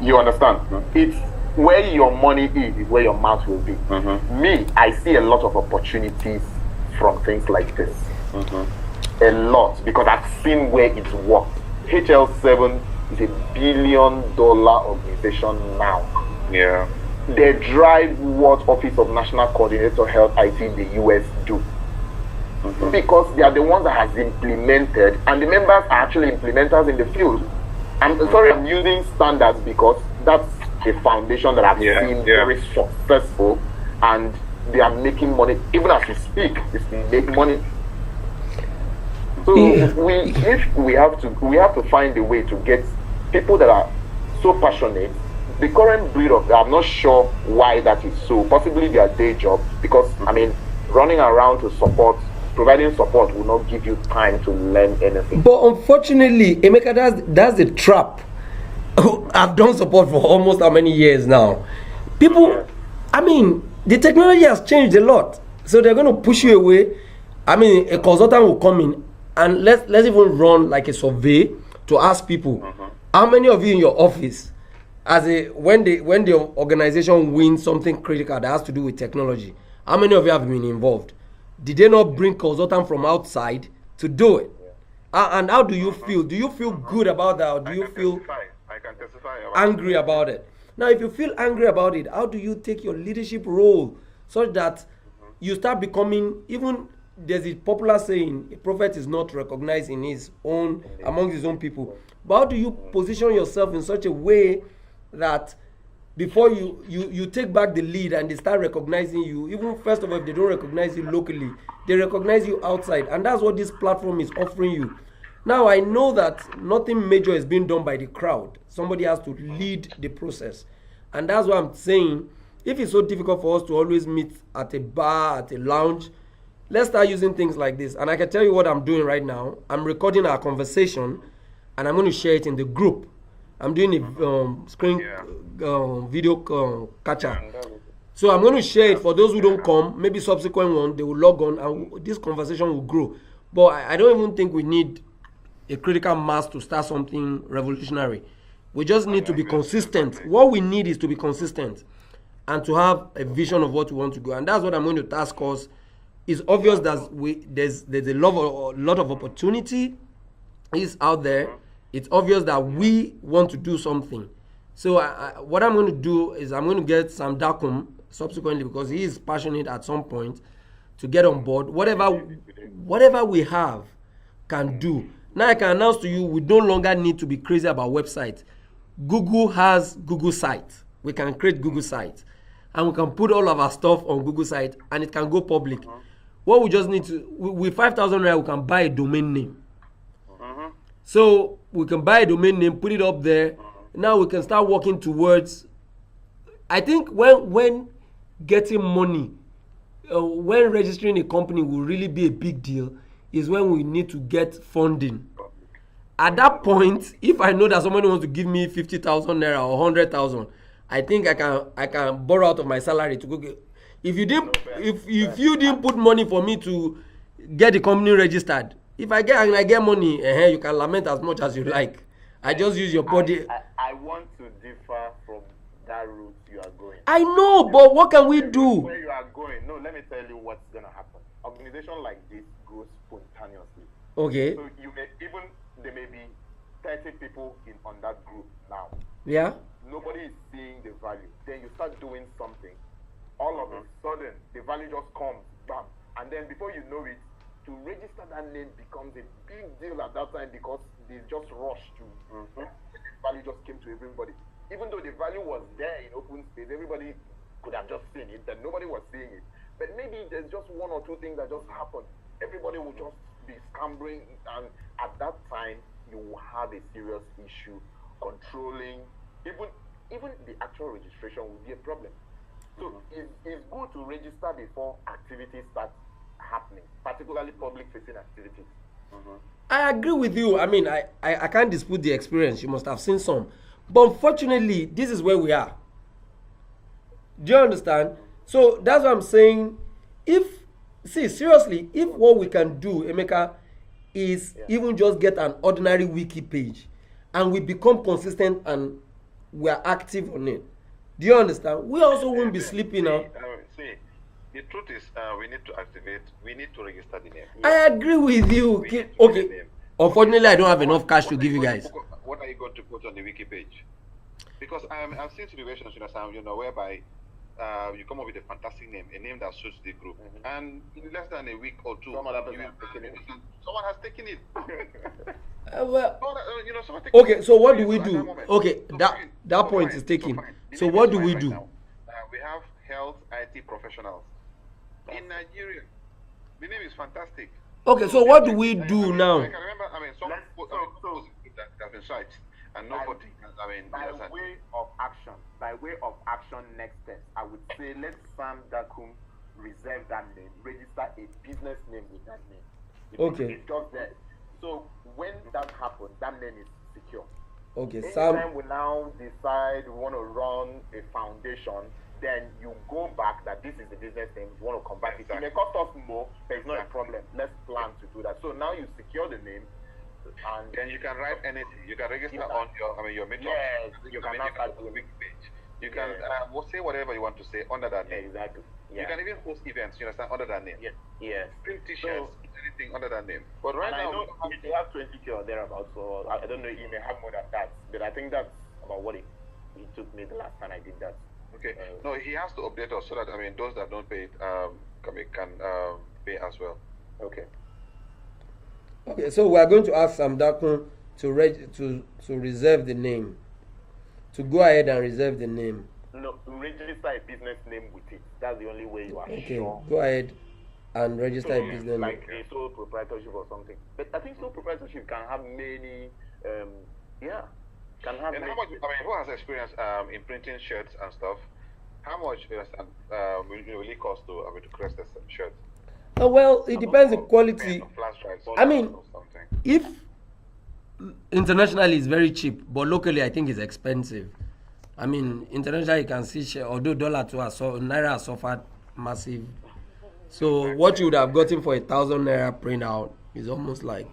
You understand? It's where your money is where your mouth will be. Me, I see a lot of opportunities from things like this. A lot, because I've seen where it works. HL7 is $1 billion organization now. Yeah. They drive what Office of National Coordinator Health IT in the US do. Because they are the ones that has implemented, and the members are actually implementers in the field. I'm sorry, I'm using standards because that's a foundation that I've seen very successful, and they are making money. Even as we speak, they make money. So we have to find a way to get people that are so passionate. The current breed of, I'm not sure why that is so. Possibly their day job, because I mean, running around to providing support will not give you time to learn anything. But unfortunately, Emeka, that's the trap. I've done support for almost how many years now? People, I mean, the technology has changed a lot, so they're going to push you away. I mean, a consultant will come in and let's even run like a survey to ask people, how many of you in your office, when the organization wins something critical that has to do with technology, how many of you have been involved? Did they not bring consultant from outside to do it? And how do you feel? Do you feel good about that, or do you feel angry about it? Now, if you feel angry about it, how do you take your leadership role such that you start becoming, even there's a popular saying, a prophet is not recognized in his own, among his own people. But how do you position yourself in such a way that before you take back the lead and they start recognizing you, even first of all, if they don't recognize you locally, they recognize you outside. And that's what this platform is offering you. Now, I know that nothing major is being done by the crowd. Somebody has to lead the process. And that's what I'm saying. If it's so difficult for us to always meet at a bar, at a lounge, let's start using things like this. And I can tell you what I'm doing right now. I'm recording our conversation, and I'm going to share it in the group. I'm doing a screen video catch-up. So I'm going to share it for those who don't come. Maybe subsequent one, they will log on, and this conversation will grow. But I don't even think we need a critical mass to start something revolutionary. We just need to be consistent. What we need is to be consistent and to have a vision of what we want to go. And that's what I'm going to task us. It's obvious that there's a lot of opportunity is out there. It's obvious that we want to do something. So what I'm going to do is I'm going to get Sam Dakum subsequently, because he is passionate at some point, to get on board. Whatever we have can do. Now I can announce to you, we no longer need to be crazy about websites. Google has Google Sites. We can create Google Sites, and we can put all of our stuff on Google Sites, and it can go public. What we just need to, with 5,000 Naira, we can buy a domain name. So we can buy a domain name, put it up there. Now we can start working towards, I think when getting money, when registering a company will really be a big deal, is when we need to get funding. At that point, if I know that somebody wants to give me 50,000 Naira or 100,000, I think I can borrow out of my salary to go get. If you didn't put money for me to get the company registered, if I get money, you can lament as much as you like. I just use your body. I want to differ from that route you are going. I know, but what can we do? Where you are going? No, let me tell you what's gonna happen. Organization like this goes spontaneously. Okay. So there may be 30 people on that group now. Yeah. Nobody is seeing the value. Then you start doing something. All of a sudden, the value just comes, bam. And then before you know it, to register that name becomes a big deal at that time, because they just rushed to. The value just came to everybody. Even though the value was there in open space, everybody could have just seen it, that nobody was seeing it. But maybe there's just one or two things that just happened. Everybody will just be scampering, and at that time, you will have a serious issue controlling. Even the actual registration will be a problem. So it's good to register before activities start happening, particularly public-facing activities. I agree with you. I mean, I can't dispute the experience. You must have seen some. But unfortunately, this is where we are. Do you understand? So that's what I'm saying. Seriously, if what we can do, Emeka, is even just get an ordinary wiki page, and we become consistent and we are active on it. Do you understand? We also won't be sleeping now. See, the truth is, we need to activate. We need to register the name. I agree with you. We need to Okay. get the name. Unfortunately, I don't have enough cash to What are give you going guys. What are you going to put on the wiki page? Because I've seen situations, whereby you come up with a fantastic name, a name that suits the group, and in less than a week or two, Someone has taken it. Well, someone taking okay. So what do we at that do? moment. Okay, So that fine. that So point fine. is taken. fine. The So name what is do fine we right do? now. We have health IT professionals in Nigeria. The name is fantastic. Okay, so what do we do now? I can remember. Someone put that has been sites, and nobody. By way of action, next step, I would say let Sam Dakum reserve that name, register a business name with that name. Okay. It's just there. So when that happens, that name is secure. Okay, Anytime Sam. we now decide we want to run a foundation, then you go back that this is the business name, you want to convert it. It may cost us more, but it's not a problem. Let's plan to do that. So now you secure the name, and then you can write anything. You can register on your meetup. Yes, you can now start on the doing wiki page. You can say whatever you want to say under that name. exactly. You can even host events, under that name. Yes. Print t-shirts, anything under that name. But right And I now, know you have 20K or thereabouts, so I don't know, you may have more than that, but I think that's about what it took me the last time I did that. okay. No, he has to update us so that those that don't pay it can pay as well. Okay. Okay, so we are going to ask Sam Dakun to reserve the name, to go ahead and reserve the name. No, register a business name with it. That's the only way you are Okay, sure. go ahead and register a business name. Like a sole proprietorship or something. But I think sole proprietorship can have many, can have And many. how much? Who has experience in printing shirts and stuff? How much will it cost to create this shirt? Well, it depends on quality. Flash drives, I mean, or something. if internationally it's very cheap, but locally I think it's expensive. I mean, internationally you can see, although dollar to us, so naira has suffered massive. So what you would have gotten for 1,000 naira print out is almost like.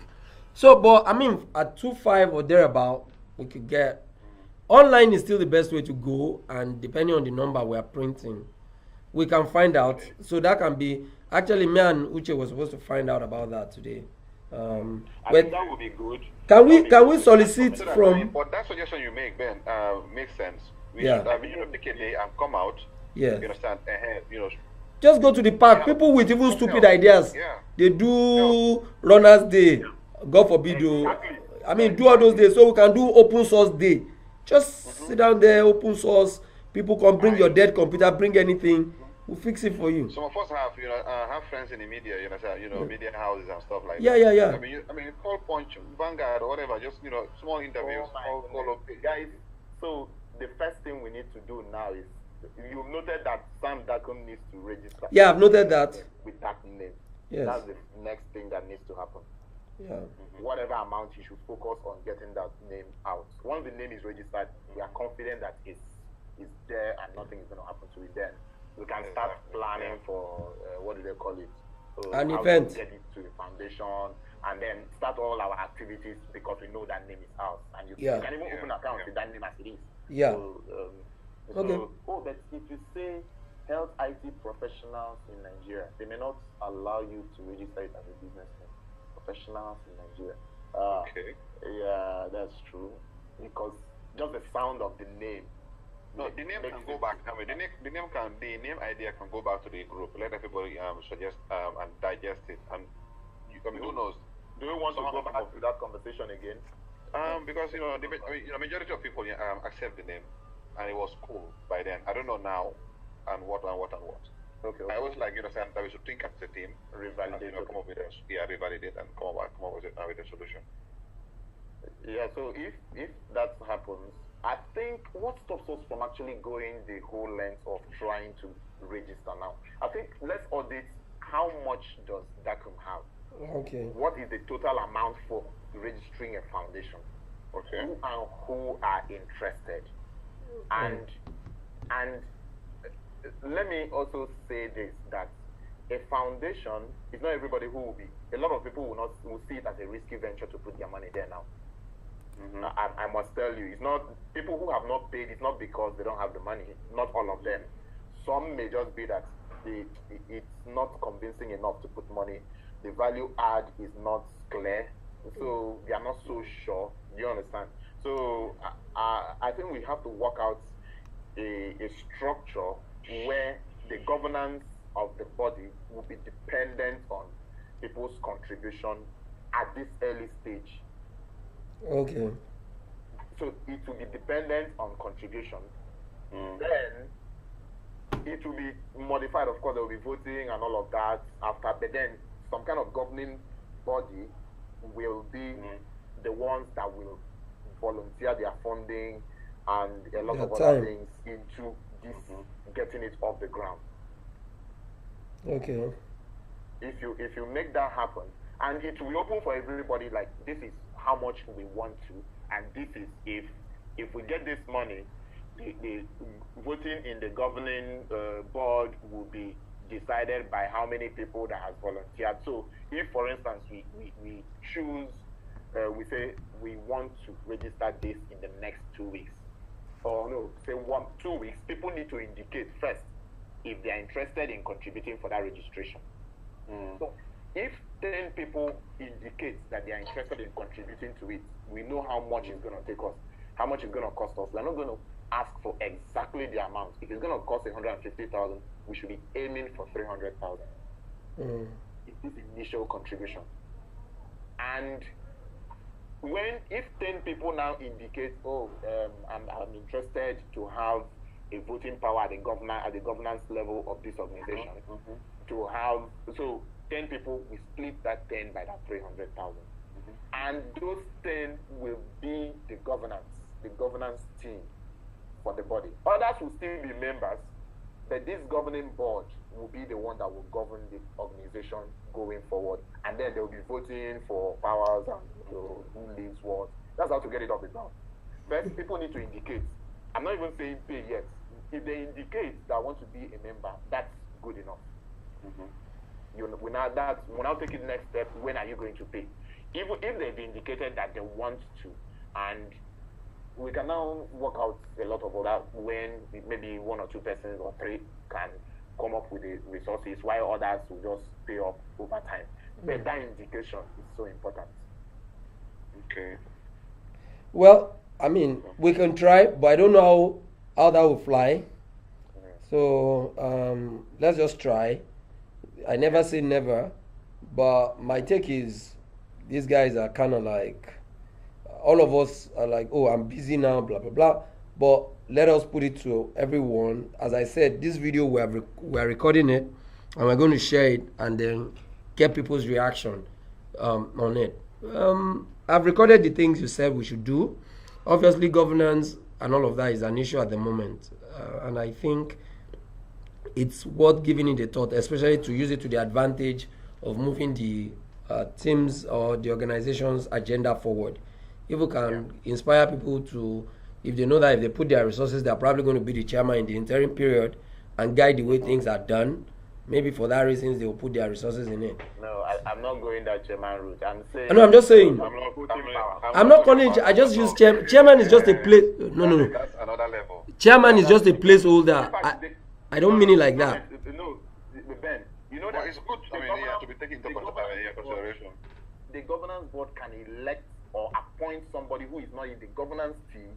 So, but I mean, at 2.5 or thereabout, we could get. Online is still the best way to go, and depending on the number we are printing, we can find out. So that can be. Actually, me and Uche was supposed to find out about that today. I But think that would be good. can we solicit So that, from? but that suggestion you make, Ben, makes sense. We Yeah. should pick a day and come out. Yeah. You understand? Just go to the park. People with even stupid ideas. Yeah. They do runners day. God forbid. Exactly. I mean, do all those days so we can do open source day. Just sit down there, open source. People can bring your dead computer, bring anything. We'll fix it for you. Some of us have friends in the media, media houses and stuff like Yeah, that. yeah. I mean, call Punch, Vanguard, or whatever. Just small interviews. Oh my call goodness. Guys, so the first thing we need to do now is you've noted that Sam Dakum needs to register. Yeah, I've noted that. With that name. Yes. That's the next thing that needs to happen. Yeah. Whatever amount he should focus on getting that name out. Once the name is registered, we are confident that it's there and nothing is going to happen to it then. We can start planning for what do they call it? An how event. to get it to the foundation and then start all our activities because we know that name is ours. And you Yeah. can even open accounts with that name as it is. Yeah. Okay. Okay. But if you say health IT professionals in Nigeria, they may not allow you to register it as a business name. Professionals in Nigeria. Okay. Yeah, that's true. Because just the sound of the name. No, the name can go back. I mean, the name idea can go back to the group. Let everybody suggest and digest it. And who knows? Do you want to go back to that conversation again? Because the majority of people accept the name, and it was cool by then. I don't know now, and what. Okay. I always like saying that we should think as a team, Revalidate. come up with revalidate and come up with a solution. Yeah. So if that happens, I think what stops us from actually going the whole length of trying to register now? I think let's audit how much does Dakum have? Okay. What is the total amount for registering a foundation? Okay. Who are interested? And let me also say this, that a foundation is not everybody who will be. A lot of people will see it as a risky venture to put their money there now. I must tell you, it's not people who have not paid. It's not because they don't have the money. Not all of them. Some may just be that it's not convincing enough to put money. The value add is not clear, so they are not so sure. Do you understand? So I think we have to work out a structure where the governance of the body will be dependent on people's contribution at this early stage. Okay. So it will be dependent on contribution. Then it will be modified. Of course, there will be voting and all of that after. But then some kind of governing body will be the ones that will volunteer their funding and a lot of other things into this getting it off the ground. Okay. If you make that happen, and it will be open for everybody, like this is how much we want to, and this is if we get this money, the voting in the governing board will be decided by how many people that has volunteered. So if, for instance, we choose, we say we want to register this in the next 2 weeks, or no, say 2 weeks, people need to indicate first if they are interested in contributing for that registration. So if 10 people indicate that they are interested in contributing to it, we know how much it's going to take us, how much it's going to cost us. We're not going to ask for exactly the amount. If it's going to cost 150,000, we should be aiming for 300,000. It is initial contribution. And if 10 people now indicate, I'm interested to have a voting power at the governance level of this organization, to have, so 10 people, we split that 10 by that 300,000. And those 10 will be the governance team for the body. Others will still be members, but this governing board will be the one that will govern the organization going forward. And then they'll be voting for powers and who leads what. That's how to get it off the ground. First, people need to indicate. I'm not even saying pay yet. If they indicate that I want to be a member, that's good enough. We now take it next step. When are you going to pay? Even if they've indicated that they want to, and we can now work out a lot of other when maybe 1 or 2 persons or 3 can come up with the resources, while others will just pay up over time. But that indication is so important. Okay. Well, I mean, we can try, but I don't know how that will fly. So let's just try. I never say never, but my take is these guys are kind of like, all of us are like, oh, I'm busy now, blah, blah, blah. But let us put it to everyone. As I said, this video, we're recording it, and we're going to share it and then get people's reaction on it. I've recorded the things you said we should do. Obviously, governance and all of that is an issue at the moment. And I think it's worth giving it a thought, especially to use it to the advantage of moving the teams or the organization's agenda forward. If we can inspire people to, if they know that if they put their resources, they're probably going to be the chairman in the interim period and guide the way things are done, maybe for that reason they will put their resources in it. No, I'm not going that chairman route. I'm saying. No, I'm just saying. I'm not calling. I just use chairman is just a place. No. That's another level. Chairman is just a placeholder. I don't mean it like that. No, Ben, you know But that it's good. I mean, you have to be taken into consideration. The governance board can elect or appoint somebody who is not in the governance team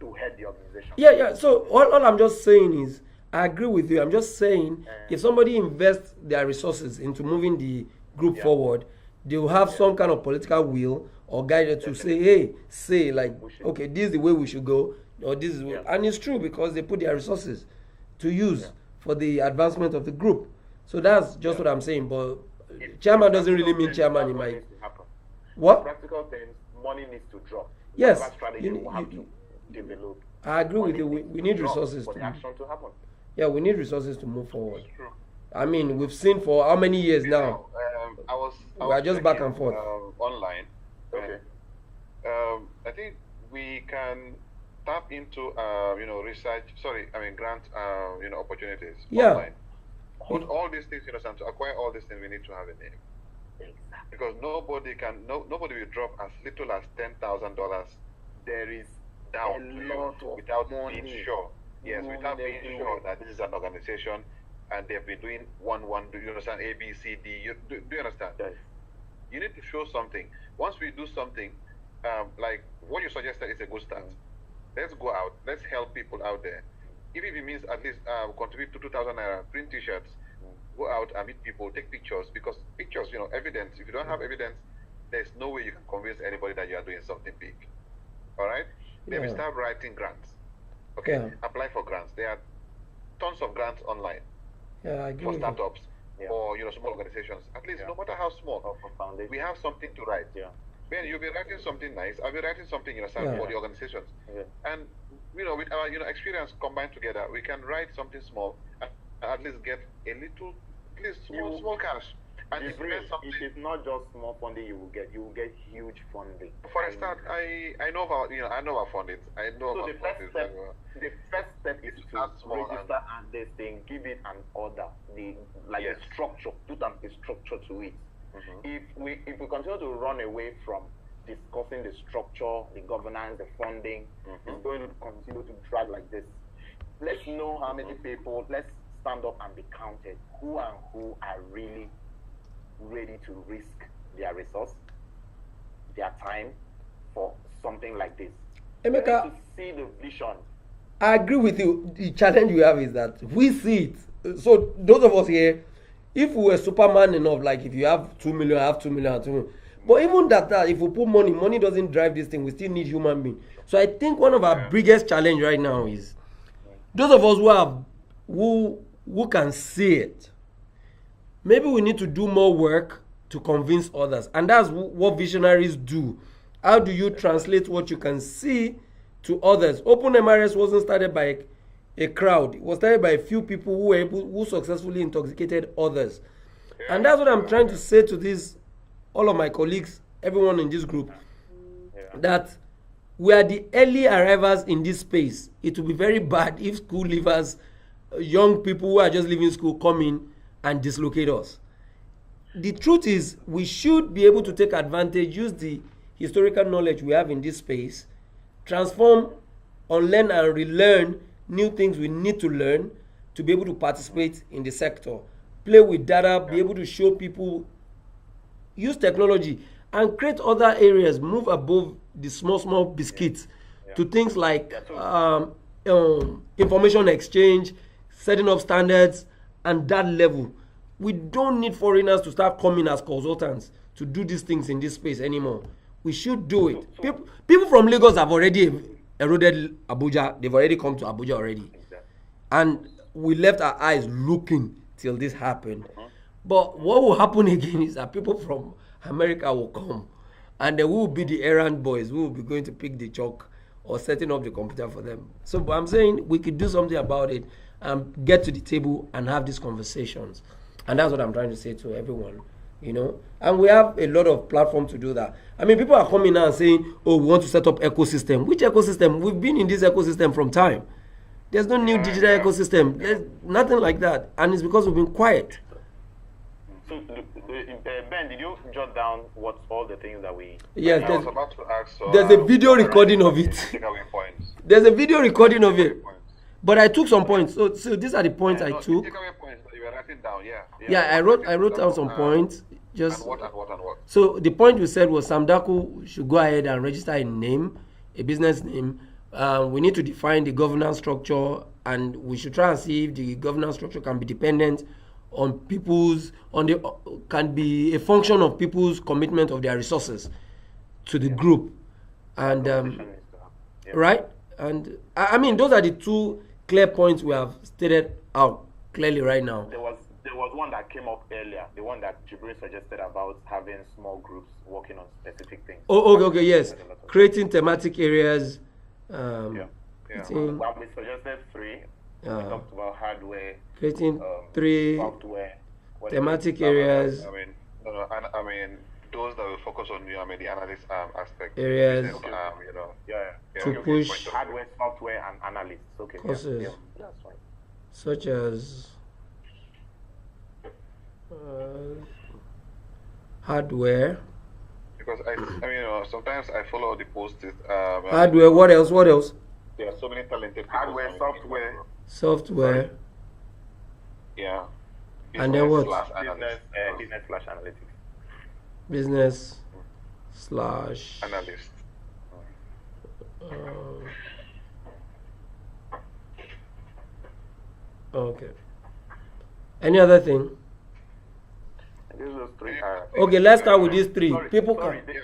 to head the organization. Yeah. So all I'm just saying is, I agree with you. I'm just saying, if somebody invests their resources into moving the group forward, they will have some kind of political will or guidance to say, like, okay, this is the way we should go, or this is, and it's true because they put their resources to use for the advancement of the group. So that's just what I'm saying. But chairman doesn't really mean chairman in my. What? Practical things, money needs to drop. Yes. Strategy will have to develop. I agree with you. We need resources for the action to happen. Yeah, we need resources to move forward. True. I mean, we've seen for how many years now? I we are just back and forth. Online. Okay. I think we can tap into grant opportunities. Yeah. Online. But all these things, to acquire all these things, we need to have a name. Exactly. Because nobody will drop as little as $10,000 there is Down a to you lot of without money. being sure. Yes, without being everywhere. sure that this is an organization and they've been doing one. Do you understand? A, B, C, D. Do you understand? Yes. You need to show something. Once we do something, like what you suggested is a good start. Let's go out. Let's help people out there. Even if it means at least contribute to 2,000 naira, print T-shirts, go out and meet people, take pictures. Because pictures, evidence. If you don't have evidence, there's no way you can convince anybody that you are doing something big. All right? Then we Yeah. start writing grants. Okay? Yeah. Apply for grants. There are tons of grants online Yeah, I agree. for with you. startups, Yeah. for small organizations. At least, no matter how small, Of a foundation. we have something to write. Yeah. Ben, you'll be writing something nice. I'll be writing something Yeah. for the organizations. Yeah. And with our experience combined together, we can write something small and at least get a little, at least small cash. And implement something. It is not just small funding you will get huge funding. For a start, I know about I know about funding. I know So about the first funding step, very well. the first step is It's to start small register and this thing, give it an order, the Yes. structure, put a structure to it. If we continue to run away from discussing the structure, the governance, the funding, it's going to continue to drag like this. Let's know how many people. Let's stand up and be counted. Who and who are really ready to risk their resource, their time for something like this. Emeka, To see the vision. I agree with you. The challenge we have is that we see it. So those of us here, if we were Superman enough, like if you have 2 million, I have 2 million, 2 million. But even that if we put money doesn't drive this thing. We still need human being. So I think one of our biggest challenge right now is those of us who can see it. Maybe we need to do more work to convince others, and that's what visionaries do. How do you translate what you can see to others? Open MRS wasn't started by a crowd. It was started by a few people who successfully intoxicated others. And that's what I'm trying to say to all of my colleagues, everyone in this group, that we are the early arrivals in this space. It will be very bad if school leavers, young people who are just leaving school, come in and dislocate us. The truth is, we should be able to take advantage, use the historical knowledge we have in this space, transform, unlearn and relearn new things we need to learn to be able to participate in the sector, play with data, be able to show people, use technology, and create other areas, move above the small biscuits to things like information exchange, setting up standards, and that level. We don't need foreigners to start coming as consultants to do these things in this space anymore. We should do it. People from Lagos have already eroded Abuja. They've already come to Abuja already. And we left our eyes looking till this happened. But what will happen again is that people from America will come, and then we will be the errand boys who will be going to pick the chalk or setting up the computer for them. So but I'm saying we could do something about it and get to the table and have these conversations. And that's what I'm trying to say to everyone, And we have a lot of platform to do that. I mean, people are coming now and saying, oh, we want to set up ecosystem. Which ecosystem? We've been in this ecosystem from time. There's no new digital ecosystem. There's nothing like that. And it's because we've been quiet. So, Ben, did you jot down what all the things that we... Yes, I was about to ask. there's a video recording of it. Takeaway points. There's a video recording of it. But I took some points. So these are the points I took. Takeaway points that you were writing down, Yeah, I wrote down some points. Just and what? so the point we said was Samdaku should go ahead and register a name, a business name. We need to define the governance structure, and we should try and see if the governance structure can be dependent on can be a function of people's commitment of their resources to the group, and right. And I mean, those are the two clear points we have stated out clearly right now. There was one that came up earlier, the one that Jibril suggested about having small groups working on specific things. Okay, yes. Creating thematic areas. Well, we suggested 3. We talked about hardware. Creating 3 software. thematic areas. I mean, those that will focus on the analyst aspect. Areas. To push hardware, software, and analysts. Okay. Courses. That's fine. Such as hardware, because I mean, sometimes I follow the posts. Hardware. What else? What else? There are so many talented people. Hardware, software, Software. Yeah. And then what? business slash analytics. Business slash Analyst. Okay. Any other thing? These are three. Okay, let's start with these three. Sorry, People sorry, can.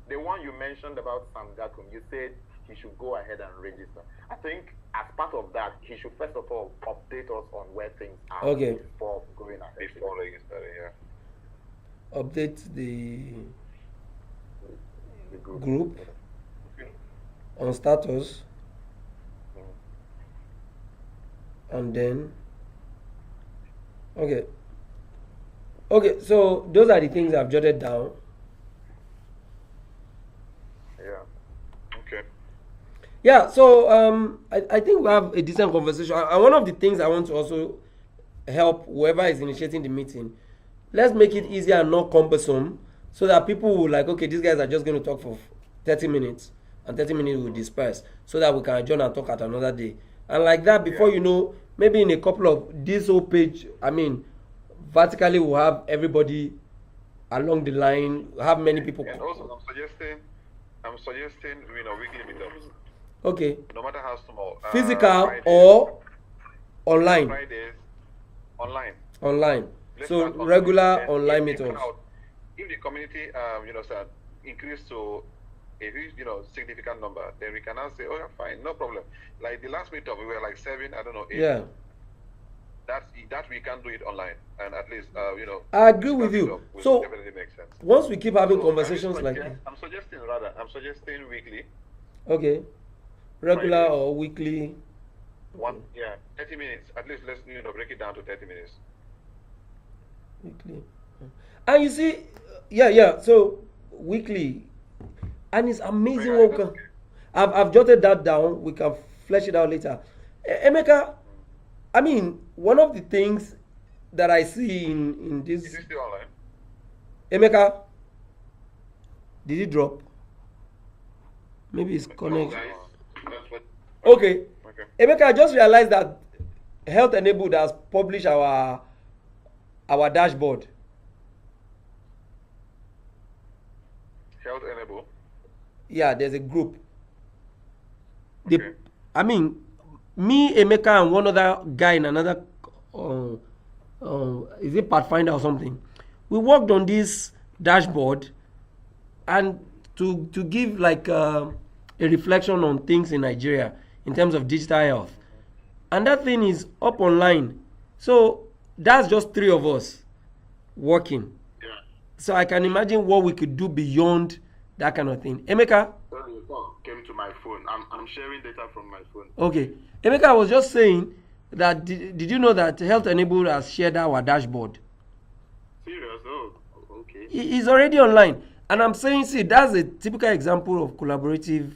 the one you mentioned about Sam Gakum, you said he should go ahead and register. I think as part of that, he should first of all update us on where things are Okay. before going ahead. Before registering, yeah. Update the The group. group on status, and then okay. So those are the things I've jotted down. Yeah. Okay. Yeah, so I think we have a decent conversation. And one of the things I want to also help whoever is initiating the meeting, let's make it easier and not cumbersome, so that people will like, okay, these guys are just going to talk for 30 minutes, and 30 minutes will disperse, so that we can adjourn and talk at another day. And like that, before you know, maybe in a couple of this whole page, I mean, vertically we'll have everybody along the line, have many people. And also, I'm suggesting, weekly meetups. Okay. No matter how small. Physical Fridays, or online. Fridays, online. Online. Let's So start online. regular Then online if the meetups. crowd- If the community, start increase to a huge, significant number, then we can now say, oh, yeah, fine, no problem. Like the last meetup, we were like 7, I don't know, 8. Yeah. That we can do it online, and at least, I agree with you. Will So definitely make sense. once we keep having So, conversations like this, I'm suggesting weekly. okay, regular Fridays. or weekly. 30 minutes. At least let's break it down to 30 minutes. Weekly. And you see, yeah. So weekly, and it's amazing. Right, What we can, I've jotted that down. We can flesh it out later. Emeka, I mean, one of the things that I see in this, Is it still online? Emeka, did it drop? Maybe it's No, connected. guys. That's what. Okay. Okay. Emeka, I just realized that Health Enabled has published our dashboard. Health Enable. Yeah, there's a group. Okay. I mean, me, Emeka, and one other guy in another, is it Pathfinder or something? We worked on this dashboard, and to give like a reflection on things in Nigeria in terms of digital health, and that thing is up online. So that's just 3 of us working. Yeah. So I can imagine what we could do beyond that kind of thing. Emeka. Came to my phone. I'm sharing data from my phone. Okay. Emeka, I was just saying that did you know that Health Enabled has shared our dashboard? Serious? Oh, okay. It's already online. And I'm saying, see, that's a typical example of collaborative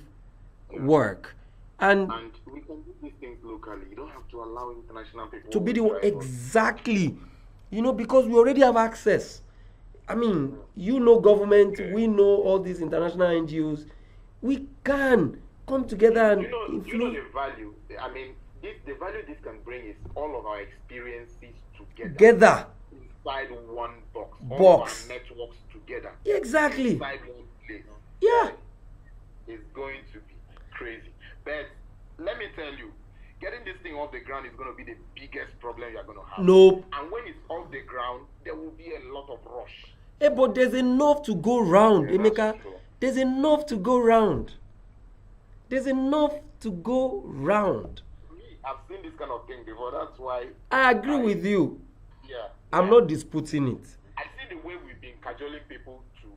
work. And And we can do these things locally. You don't have to allow international people to be the try one, to- exactly, because we already have access. I mean, government, we know all these international NGOs. We can come together and You know influence. the value. I mean, the value this can bring is all of our experiences Together. inside one box. All Box. of our networks together. Exactly. Inside one place. Yeah. It's going to be crazy. But let me tell you, getting this thing off the ground is going to be the biggest problem you're going to have. Nope. And when it's off the ground, there will be a lot of rush. Hey, but there's enough to go round, Yeah, that's Emeka. true. There's enough to go round. There's enough to go round. Me, I've seen this kind of thing before. That's why, I agree with you. yeah. I'm not disputing it. I see the way we've been cajoling people to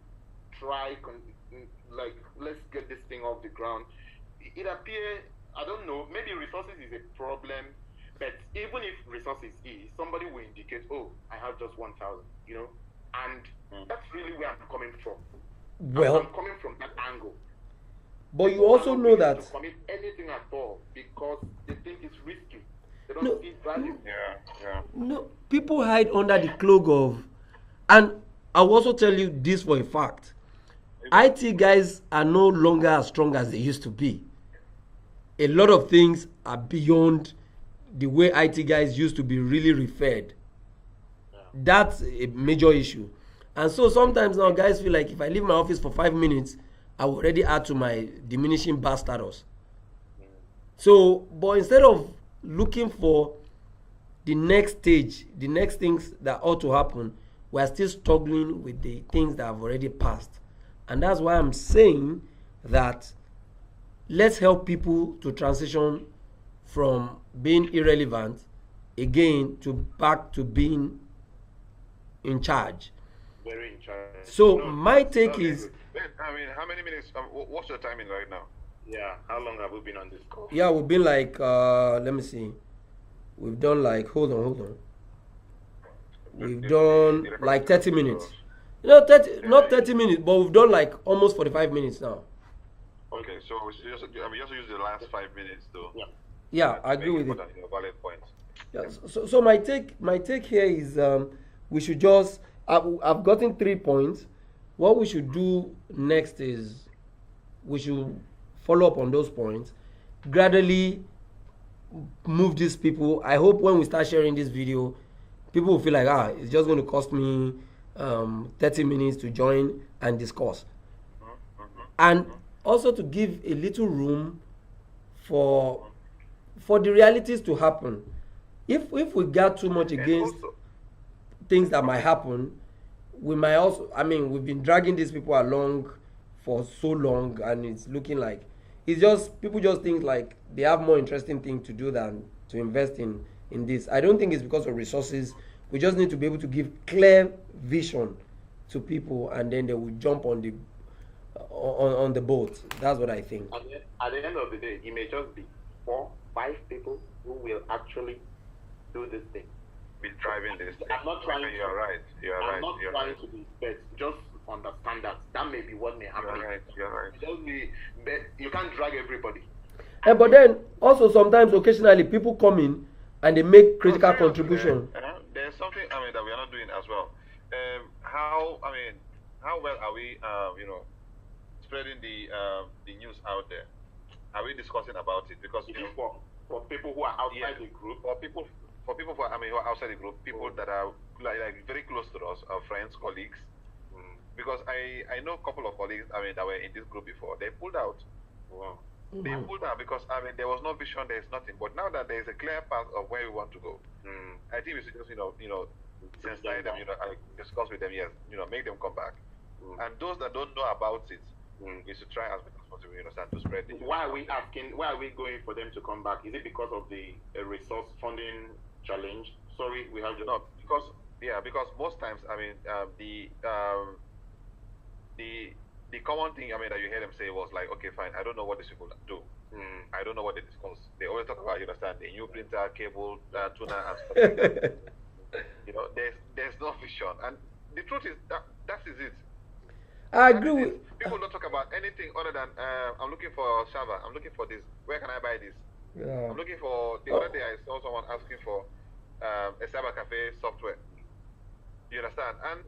try, let's get this thing off the ground. It appears, I don't know, maybe resources is a problem, but even if resources is, somebody will indicate, oh, I have just 1,000, and that's really where I'm coming from. Well, I'm coming from that angle. but you also People are know not willing that to commit anything at all because they think it's risky. They No. don't see value. Yeah. no people hide under the cloak of, and I'll also tell you this for a fact. IT guys are no longer as strong as they used to be. A lot of things are beyond the way IT guys used to be really referred. That's a major issue. And so sometimes now guys feel like if I leave my office for 5 minutes, I will already add to my diminishing bar status. So, but instead of looking for the next stage, the next things that ought to happen, we are still struggling with the things that have already passed. And that's why I'm saying that let's help people to transition from being irrelevant again to back to being in charge. Very in charge. So my take is, Ben, I mean, how many minutes? What's your timing right now? Yeah, how long have we been on this call? yeah, we've been like let me see, we've done like hold on, we've done like 30 minutes. No, 30, not 30 minutes, but we've done like almost 45 minutes now. Okay, so we should just use the last 5 minutes to Yeah, I agree with make it. valid points. Yeah, so my take here is we should just I've gotten 3 points. What we should do next is we should follow up on those points, gradually move these people. I hope when we start sharing this video, people will feel like it's just going to cost me 30 minutes to join and discuss, and also to give a little room for the realities to happen. If we got too much against things that might happen, we might also, I mean, we've been dragging these people along for so long, and it's looking like it's just people just think like they have more interesting things to do than to invest in this. I don't think it's because of resources. We just need to be able to give clear vision to people, and then they will jump on the boat. That's what I think. At the end of the day, it may just be 4, 5 people who will actually do this thing. Be driving this thing. I'm not trying to. You're right. I'm not trying to be best. Just understand that may be what may happen. You're right. Just be, but you can't drag everybody. But then also sometimes occasionally people come in and they make critical contribution. There's something that we are not doing as well. How well are we spreading the news out there? Are we discussing about it? Because for people who are outside the group, for people who are outside the group, people that are like very close to us, our friends, colleagues. Because I know a couple of colleagues that were in this group before. They pulled out. Wow. They pulled out because there was no vision, there is nothing. But now that there is a clear path of where we want to go, I think we should just sensitize them, discuss with them, yes, make them come back. And those that don't know about it, we should try as much as possible, to spread the news. Why are we going for them to come back? Is it because of the resource funding challenge? Sorry, we have not because most times the common thing that you hear them say was like, okay, fine, I don't know what these people do. I don't know what they discuss. They always talk about, the new printer, cable, tuner, and stuff like that. There's no vision, and the truth is that is it. I agree with. People don't talk about anything other than I'm looking for server. I'm looking for this. Where can I buy this? Yeah. I'm looking for. The other day I saw someone asking for a cyber cafe software. You understand? And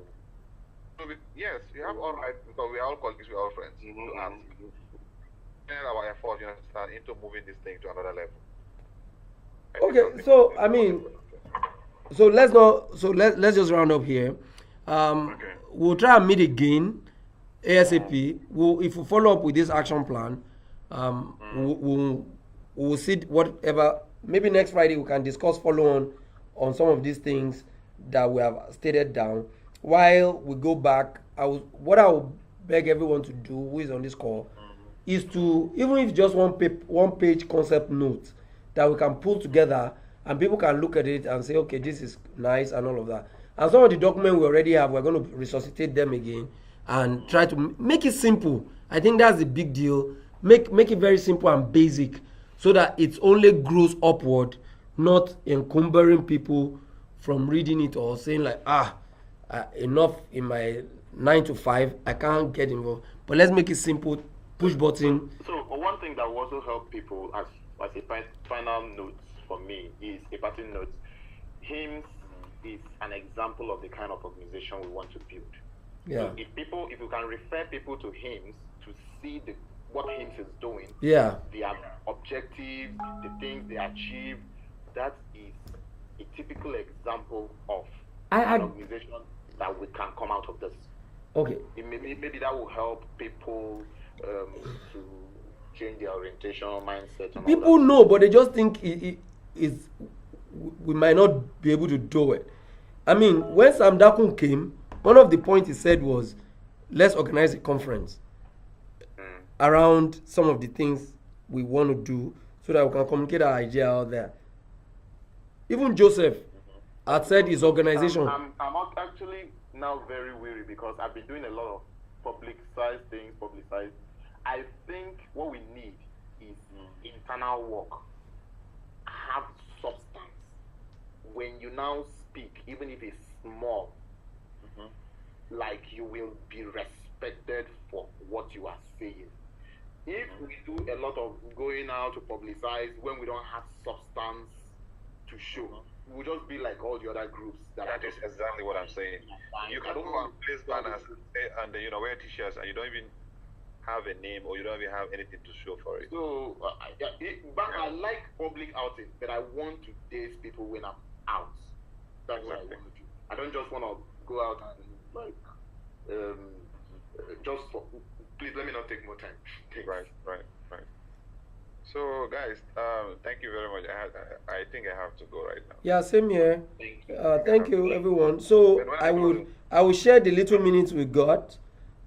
yes, you have all right because we are all colleagues, we are all friends. To ask. Our effort, into moving this thing to another level. Okay, so let's just round up here. Okay. We'll try and meet again ASAP. If we follow up with this action plan, we'll see whatever. Maybe next Friday we can discuss follow on some of these things that we have stated down. While we go back, what I will beg everyone to do who is on this call is to, even if just one page concept note that we can pull together and people can look at it and say, okay, this is nice and all of that. And some of the documents we already have, we're going to resuscitate them again and try to make it simple. I think that's the big deal. Make it very simple and basic so that it only grows upward, not encumbering people from reading it or saying like, enough in my 9 to 5, I can't get involved. But let's make it simple, push button. So one thing that will also help people as a final note for me is a parting note. HIMSS is an example of the kind of organization we want to build. Yeah. So if you can refer people to hymns to see what hymns is doing, Yeah. their objectives, the things they achieve, that is a typical example of an organization that we can come out of this. Okay. Maybe that will help people to change their orientation, mindset. And People all that. know, but they just think we might not be able to do it. I mean, when Sam Dakun came, one of the points he said was, let's organize a conference around some of the things we want to do so that we can communicate our idea out there. Even Joseph had said his organization. I'm actually now very weary because I've been doing a lot of publicized things. I think what we need is internal work. Have substance. When you now speak, even if it's small, like you will be respected for what you are saying. If we do a lot of going out to publicize when we don't have substance to show, we'll just be like all the other groups That is exactly what I'm saying. You can go and place banners and wear t-shirts and you don't even have a name or you don't even have anything to show for it. So, but I like public outing, but I want to date people when I'm out. That's what I want to do. I don't just want to go out and just for, please let me not take more time. Right. So, guys, thank you very much. I think I have to go right now. Yeah, same here. Thank you. Thank you, everyone. So I will share the little minutes we got,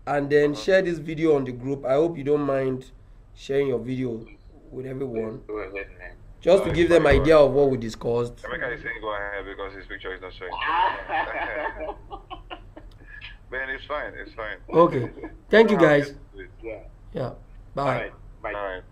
and then share this video on the group. I hope you don't mind sharing your video with everyone, Go ahead, man. just to give them idea of what we discussed. Emeka is saying go ahead because his picture is not showing. Man, it's fine. Okay. Thank you, guys. Yeah. Yeah. Bye. All right. Bye. All right.